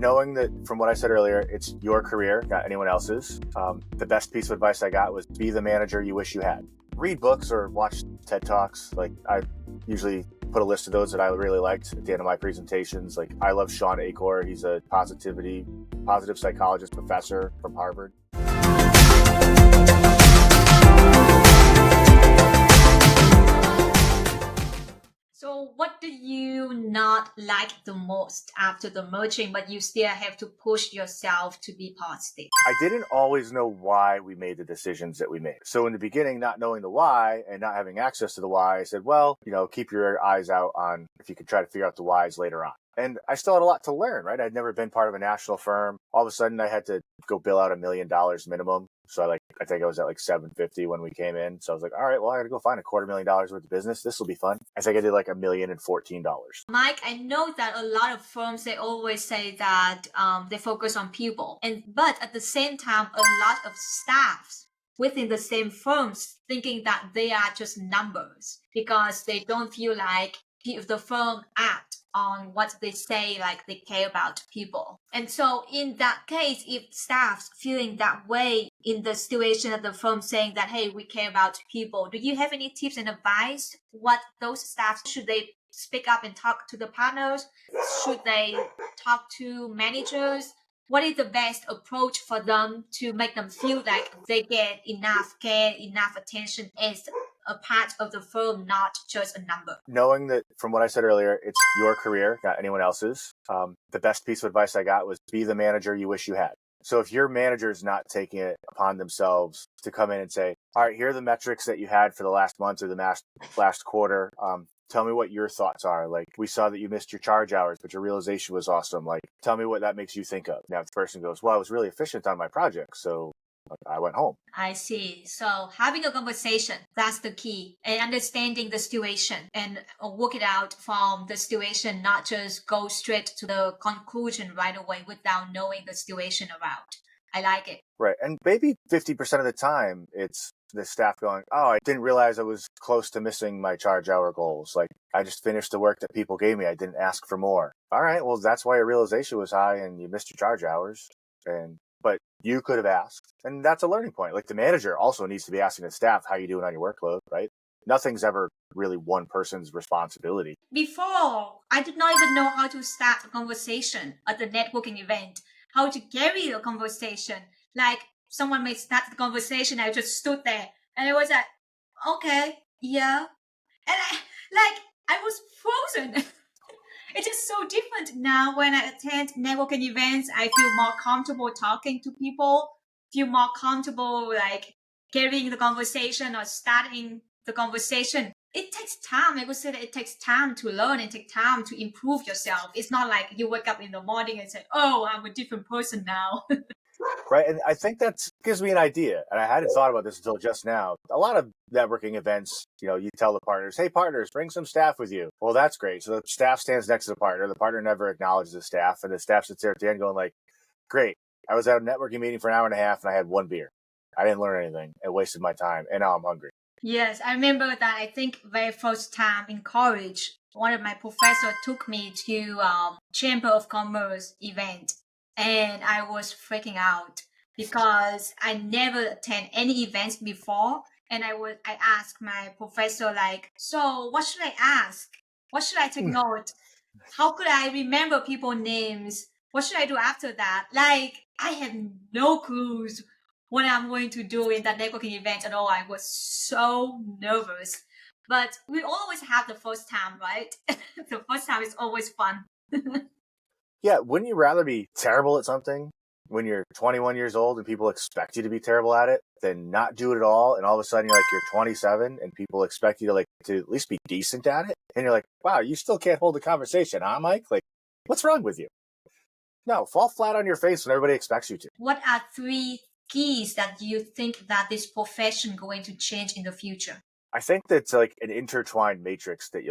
knowing that from what I said earlier, it's your career, not anyone else's. The best piece of advice I got was be the manager you wish you had. Read books or watch TED Talks. Like I usually put a list of those that I really liked at the end of my presentations. Like I love Sean Achor. He's a positive psychologist professor from Harvard. So what do you not like the most after the merging, but you still have to push yourself to be positive? I didn't always know why we made the decisions that we made. So in the beginning, not knowing the why and not having access to the why, I said, well, keep your eyes out on if you could try to figure out the whys later on. And I still had a lot to learn, right? I'd never been part of a national firm. All of a sudden, I had to go bill out $1 million minimum. So I think I was at like 750 when we came in. So I was like, all right, well, I got to go find $250,000 worth of business. This will be fun. I think I did like $1,014,000. Mike, I know that a lot of firms, they always say that they focus on people. But at the same time, a lot of staffs within the same firms thinking that they are just numbers because they don't feel like if the firm act on what they say, like they care about people. And so in that case, if staffs feeling that way in the situation of the firm saying that, hey, we care about people, do you have any tips and advice? What those staffs, should they speak up and talk to the partners? Should they talk to managers? What is the best approach for them to make them feel like they get enough care, enough attention as a part of the firm, not just a number? Knowing that from what I said earlier, it's your career, not anyone else's. The best piece of advice I got was be the manager you wish you had. So if your manager is not taking it upon themselves to come in and say, all right, here are the metrics that you had for the last month or the last quarter. Tell me what your thoughts are. Like, we saw that you missed your charge hours, but your realization was awesome. Like, tell me what that makes you think of. Now, if the person goes, well, I was really efficient on my project, so I went home. I see. So having a conversation, that's the key. And understanding the situation and work it out from the situation, not just go straight to the conclusion right away without knowing the situation around. I like it. Right. And maybe 50% of the time, it's the staff going, oh, I didn't realize I was close to missing my charge hour goals. Like, I just finished the work that people gave me. I didn't ask for more. All right, well, that's why your realization was high and you missed your charge hours. But you could have asked. And that's a learning point. Like, the manager also needs to be asking the staff, how you doing on your workload, right? Nothing's ever really one person's responsibility. Before, I did not even know how to start a conversation at the networking event, how to carry a conversation. Like, someone may start the conversation, I just stood there and I was like, okay, yeah. And I was frozen. It is so different now when I attend networking events. I feel more comfortable talking to people, feel more comfortable like carrying the conversation or starting the conversation. It takes time. I would say that it takes time to learn and take time to improve yourself. It's not like you wake up in the morning and say, oh, I'm a different person now. Right. And I think that gives me an idea. And I hadn't thought about this until just now. A lot of networking events, you tell the partners, hey, partners, bring some staff with you. Well, that's great. So the staff stands next to the partner. The partner never acknowledges the staff. And the staff sits there at the end going like, great. I was at a networking meeting for an hour and a half and I had one beer. I didn't learn anything. It wasted my time. And now I'm hungry. Yes, I remember that. I think very first time in college, one of my professors took me to Chamber of Commerce event. And I was freaking out because I never attend any events before. And I asked my professor, like, so what should I ask? What should I take note? How could I remember people's names? What should I do after that? Like, I have no clues what I'm going to do in that networking event at all. I was so nervous. But we always have the first time, right? The first time is always fun. Yeah, wouldn't you rather be terrible at something when you're 21 years old and people expect you to be terrible at it than not do it at all? And all of a sudden you're 27 and people expect you to at least be decent at it. And you're like, wow, you still can't hold a conversation, huh, Mike? Like, what's wrong with you? No, fall flat on your face when everybody expects you to. What are 3 keys that you think that this profession going to change in the future? I think that's like an intertwined matrix that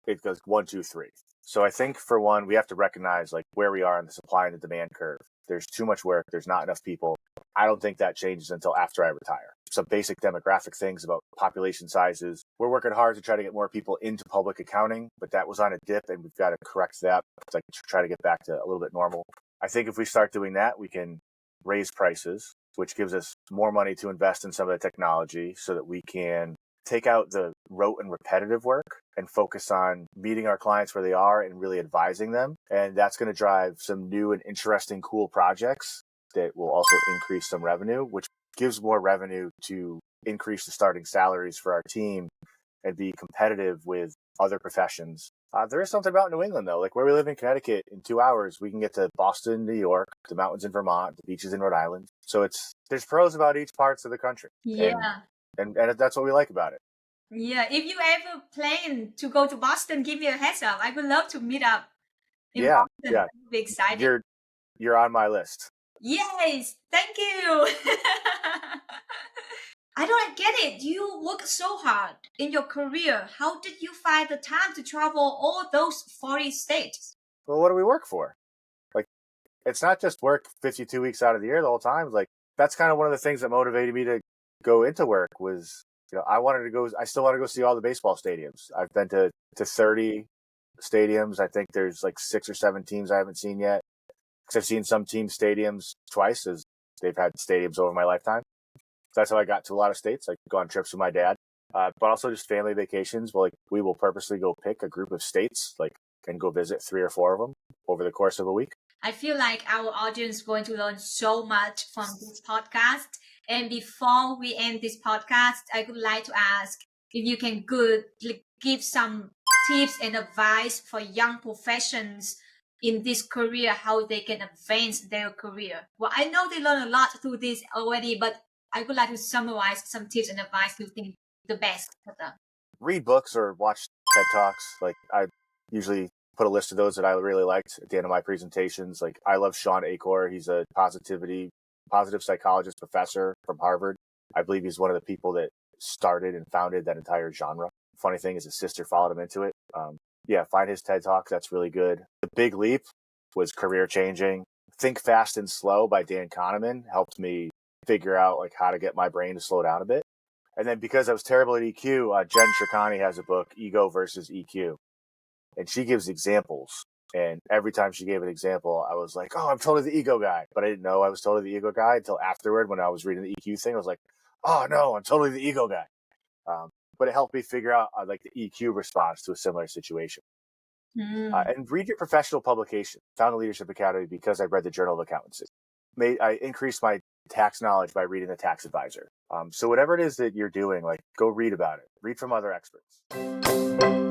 it goes 1, 2, 3. So I think for one, we have to recognize where we are in the supply and the demand curve. There's too much work. There's not enough people. I don't think that changes until after I retire. Some basic demographic things about population sizes. We're working hard to try to get more people into public accounting, but that was on a dip and we've got to correct that. To try to get back to a little bit normal. I think if we start doing that, we can raise prices, which gives us more money to invest in some of the technology so that we can take out the rote and repetitive work and focus on meeting our clients where they are and really advising them. And that's going to drive some new and interesting, cool projects that will also increase some revenue, which gives more revenue to increase the starting salaries for our team and be competitive with other professions. There is something about New England, though. Like where we live in Connecticut, in 2 hours, we can get to Boston, New York, the mountains in Vermont, the beaches in Rhode Island. So there's pros about each parts of the country. Yeah. And that's what we like about it. Yeah. If you ever plan to go to Boston, give me a heads up. I would love to meet up in Boston. Yeah. I'm be excited. You're on my list. Yes. Thank you. I don't get it. You work so hard in your career. How did you find the time to travel all those 40 states? Well, what do we work for? Like, it's not just work 52 weeks out of the year the whole time. Like, that's kind of one of the things that motivated me to go into work was, I still want to go see all the baseball stadiums. I've been to 30 stadiums. I think there's like 6 or 7 teams I haven't seen yet. Because I've seen some team stadiums twice as they've had stadiums over my lifetime. So that's how I got to a lot of states. I go on trips with my dad, but also just family vacations. Well, like we will purposely go pick a group of states, and go visit 3 or 4 of them over the course of a week. I feel like our audience is going to learn so much from this podcast. And before we end this podcast, I would like to ask if you can give some tips and advice for young professions in this career, how they can advance their career. Well, I know they learn a lot through this already, but I would like to summarize some tips and advice you think the best for them. Read books or watch TED Talks. Like I usually put a list of those that I really liked at the end of my presentations. Like I love Sean Achor. He's a positive psychologist professor from Harvard. I believe he's one of the people that started and founded that entire genre. Funny thing is his sister followed him into it. Find his TED Talk. That's really good. The Big Leap was career changing. Think Fast and Slow by Dan Kahneman helped me figure out like how to get my brain to slow down a bit. And then because I was terrible at EQ, Jen Shirkani has a book, Ego versus EQ. And she gives examples. And every time she gave an example, I was like, oh, I'm totally the ego guy. But I didn't know I was totally the ego guy until afterward when I was reading the EQ thing. I was like, oh, no, I'm totally the ego guy. But it helped me figure out the EQ response to a similar situation. And read your professional publication. Found the Leadership Academy because I read the Journal of Accountancy. I increased my tax knowledge by reading the Tax Advisor. So whatever it is that you're doing, go read about it. Read from other experts.